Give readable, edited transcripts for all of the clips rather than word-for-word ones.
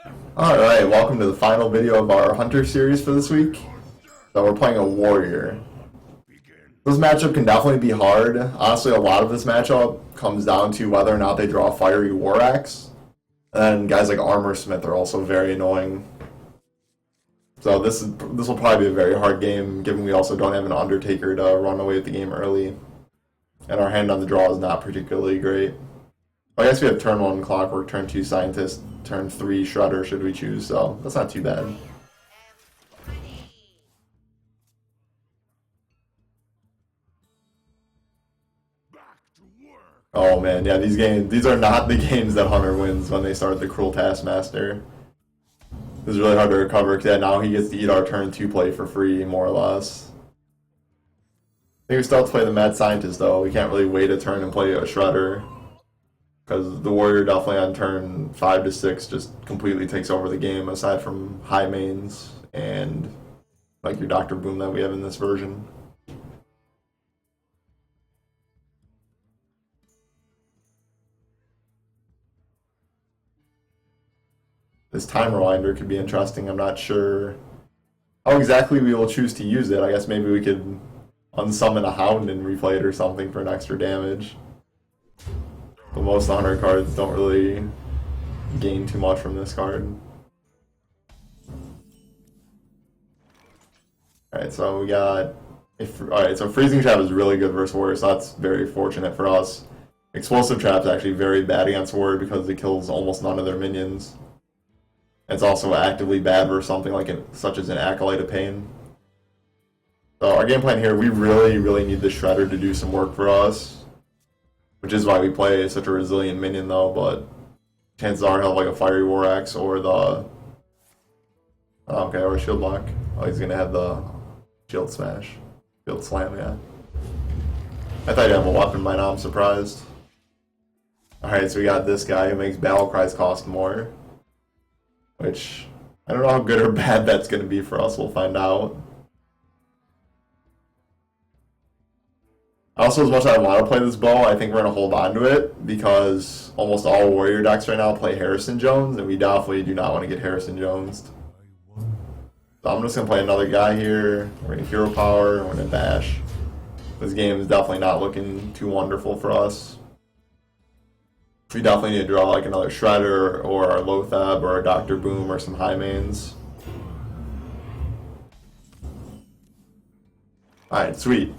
Alright, welcome to the final video of our Hunter series for this week. So we're playing a Warrior. This matchup can definitely be hard. Honestly, a lot of this matchup comes down to whether or not they draw a Fiery War Axe. And guys like Armor Smith are also very annoying. So this will probably be a very hard game, given we also don't have an Undertaker to run away with the game early. And our hand on the draw is not particularly great. I guess we have turn 1 Clockwork, turn 2 Scientist, turn 3 Shredder should we choose, so that's not too bad. Oh man, yeah, these are not the games that Hunter wins when they start the Cruel Taskmaster. This is really hard to recover, because yeah, now he gets to eat our turn 2 play for free, more or less. I think we still have to play the Mad Scientist though, we can't really wait a turn and play a Shredder. Because the Warrior definitely on turn 5 to 6 just completely takes over the game, aside from high mains and like your Dr. Boom that we have in this version. This Time Rewinder could be interesting. I'm not sure how exactly we will choose to use it. I guess maybe we could unsummon a Hound and replay it or something for an extra damage. But most Hunter cards don't really gain too much from this card. Alright, so we got... Alright, so Freezing Trap is really good versus Warrior, so that's very fortunate for us. Explosive Trap is actually very bad against Warrior because it kills almost none of their minions. It's also actively bad versus something like such as an Acolyte of Pain. So our game plan here, we really need the Shredder to do some work for us. Which is why we play such a resilient minion though, but chances are he'll have like a Fiery War Axe or the... Oh, okay, or a Shield Block. Oh, he's gonna have the Shield Smash. Shield Slam, yeah. I thought you'd have a weapon by now, I'm surprised. Alright, so we got this guy who makes Battle Cries cost more. Which, I don't know how good or bad that's going to be for us, we'll find out. Also, as much as I want to play this bow, I think we're going to hold on to it, because almost all Warrior decks right now play Harrison Jones, and we definitely do not want to get Harrison Jones. So I'm just going to play another guy here, we're going to Hero Power, we're going to Dash. This game is definitely not looking too wonderful for us. We definitely need to draw like another Shredder or our Lothab or our Dr. Boom or some high mains. Alright, sweet.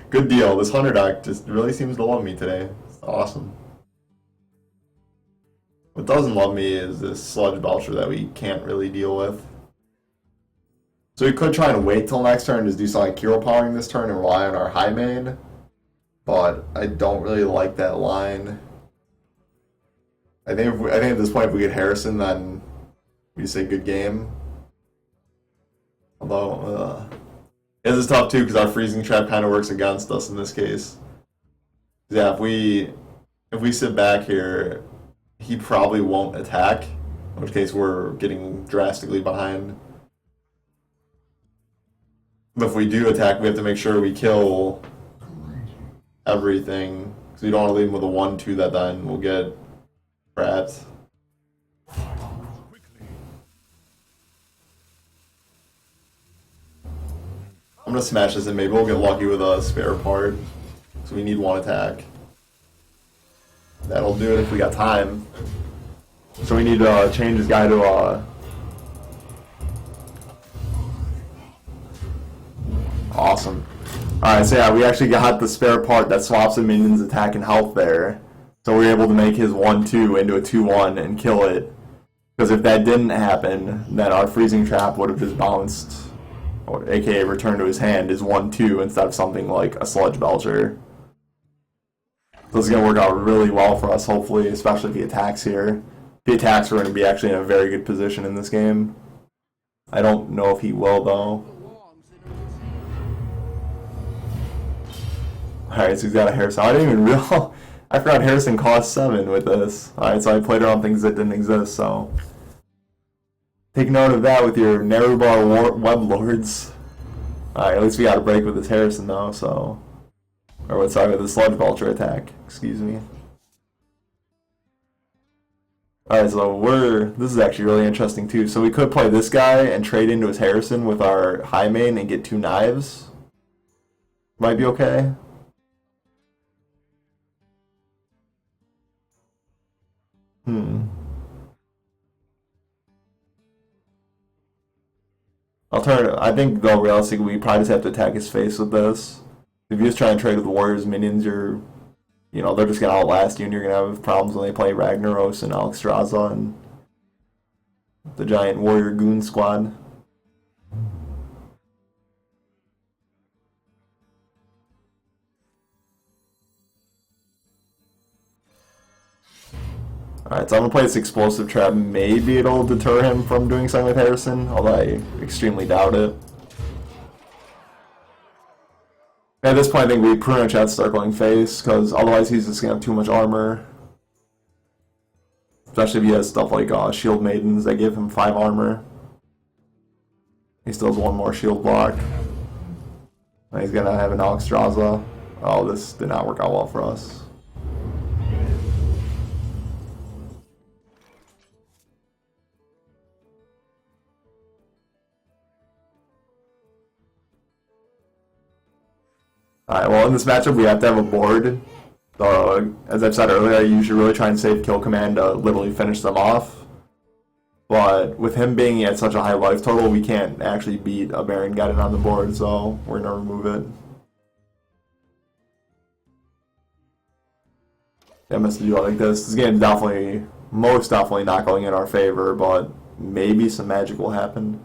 Good deal. This Hunter deck just really seems to love me today. It's awesome. What doesn't love me is this Sludge Belcher that we can't really deal with. So we could try and wait till next turn and just do something like Hero Powering this turn and rely on our high main. But I don't really like that line. I think at this point if we get Harrison, then we say good game. Although this is tough too because our Freezing Trap kind of works against us in this case. Yeah, if we sit back here, he probably won't attack. In which case we're getting drastically behind. But if we do attack, we have to make sure we kill everything. Because we don't want to leave him with a 1-2 that then we'll get trapped. I'm gonna smash this and maybe we'll get lucky with a spare part. So we need one attack. That'll do it if we got time. So we need to change this guy to awesome. Alright, so yeah, we actually got the spare part that swaps the minion's attack and health there. So we were able to make his 1-2 into a 2-1 and kill it. Because if that didn't happen, then our Freezing Trap would have just bounced, or aka returned to his hand, is 1-2 instead of something like a Sludge Belcher. So this is going to work out really well for us, hopefully, especially if he attacks here. If he attacks, we're going to be actually in a very good position in this game. I don't know if he will, though. Alright, so he's got a Harrison. I didn't even realize... I forgot Harrison cost 7 with this. Alright, so I played around things that didn't exist, so... Take note of that with your Nerubar Web Lords. Alright, at least we got a break with this Harrison, though, so... Or, sorry, with the Sludge Belcher attack. Excuse me. Alright, so this is actually really interesting too. So we could play this guy and trade into his Harrison with our high main and get 2 knives. Might be okay. Alternative, I think though realistically we probably just have to attack his face with this. If you just try and trade with Warriors minions, they're just gonna outlast you, and you're gonna have problems when they play Ragnaros and Alexstrasza and the giant warrior goon squad. Alright, so I'm gonna play this explosive trap. Maybe it'll deter him from doing something with Harrison, although I extremely doubt it. At this point, I think we pretty much have to start going face, because otherwise he's just gonna have too much armor. Especially if he has stuff like Shield Maidens that give him 5 armor. He still has 1 more shield block. And he's gonna have an Alexstrasza. Oh, this did not work out well for us. Alright, well in this matchup we have to have a board. As I've said earlier, I usually really try and save kill command to literally finish them off. But with him being at such a high life total, we can't actually beat a Baron Geddon on the board, so we're going to remove it. MS to do it like this. This game is most definitely not going in our favor, but maybe some magic will happen.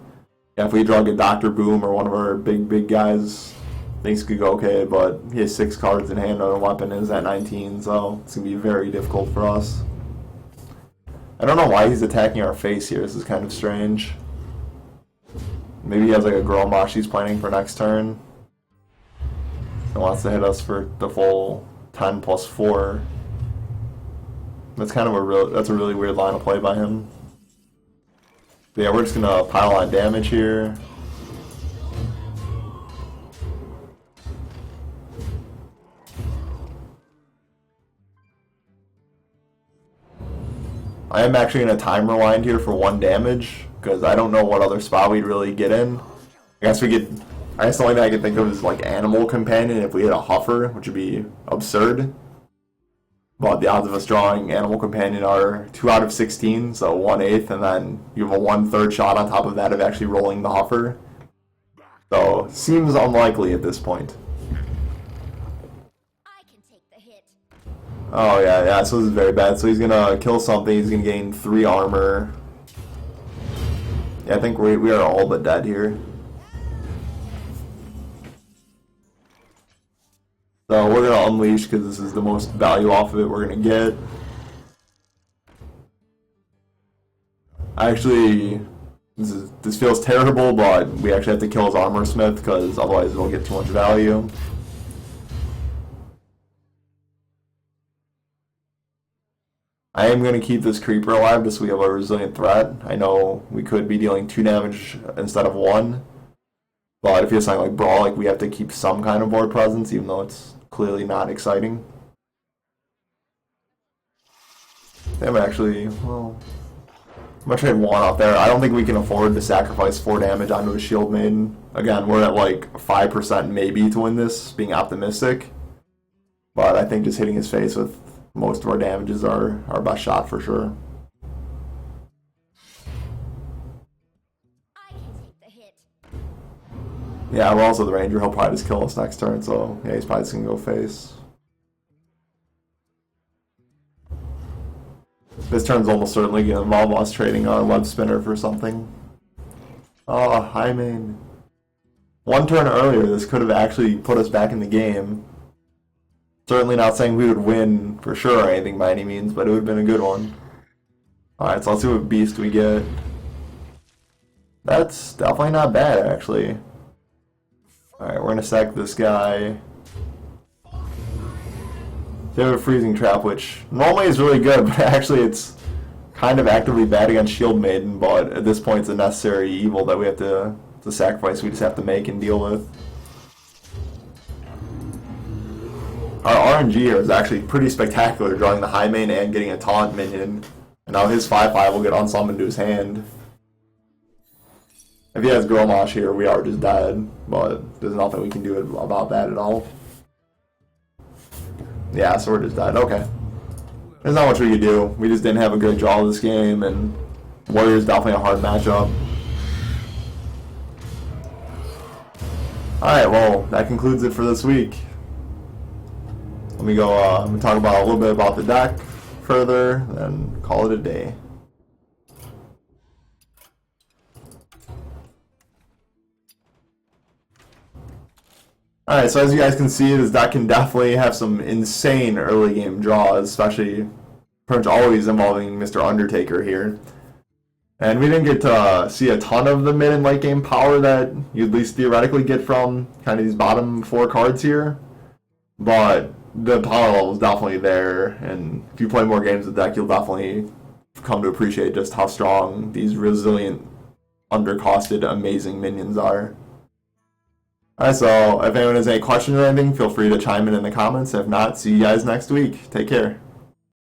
Yeah, if we draw a Dr. Boom or one of our big guys, things could go okay, but he has 6 cards in hand on a weapon and is at 19, so it's going to be very difficult for us. I don't know why he's attacking our face here. This is kind of strange. Maybe he has like a Grommash he's planning for next turn. He wants to hit us for the full 10 plus 4. That's kind of that's a really weird line of play by him. But yeah, we're just gonna pile on damage here. I am actually going to time rewind here for 1 damage, because I don't know what other spot we'd really get in. I guess the only thing I can think of is like Animal Companion if we hit a Huffer, which would be absurd. But the odds of us drawing Animal Companion are 2 out of 16, so 1/8, and then you have a 1/3 shot on top of that of actually rolling the Huffer. So, seems unlikely at this point. Oh yeah, so this is very bad. So he's gonna kill something, he's gonna gain 3 armor. Yeah, I think we are all but dead here. So we're gonna unleash because this is the most value off of it we're gonna get. Actually, this feels terrible, but we actually have to kill his armor smith because otherwise we'll get too much value. I am going to keep this creeper alive just so we have a resilient threat. I know we could be dealing 2 damage instead of 1. But if you're something like Brawl, we have to keep some kind of board presence, even though it's clearly not exciting. Damn, actually, well, I'm going to trade 1 off there. I don't think we can afford to sacrifice 4 damage onto a Shield Maiden. Again, we're at like 5% maybe to win this, being optimistic. But I think just hitting his face with most of our damages are our best shot for sure. Yeah, we're also the Ranger. He'll probably just kill us next turn, so yeah, he's probably just gonna go face. This turn's almost certainly gonna involve us trading our web spinner for something. Oh, high main. 1 turn earlier, this could have actually put us back in the game. Certainly not saying we would win for sure or anything by any means, but it would have been a good one. Alright, so let's see what beast we get. That's definitely not bad, actually. Alright, we're gonna sack this guy. They have a freezing trap, which normally is really good, but actually it's kind of actively bad against Shield Maiden, but at this point it's a necessary evil that we have to sacrifice, we just have to make and deal with. Our RNG here is actually pretty spectacular, drawing the high main and getting a taunt minion And now his 5/5 will get unsummoned to his hand. If he has Grommash here, we are just dead. But there's nothing we can do about that at all. Yeah, so we're just dead. Okay. There's not much we could do. We just didn't have a great draw this game, and Warrior's definitely a hard matchup. Alright, well, that concludes it for this week. Let me go talk about a little bit about the deck further, then call it a day. Alright, so as you guys can see, this deck can definitely have some insane early game draws, especially pretty much always involving Mr. Undertaker here. And we didn't get to see a ton of the mid and late game power that you at least theoretically get from kind of these bottom 4 cards here. But the power level is definitely there, and if you play more games with the deck, you'll definitely come to appreciate just how strong these resilient, undercosted, amazing minions are. Alright, so if anyone has any questions or anything, feel free to chime in the comments. If not, see you guys next week. Take care.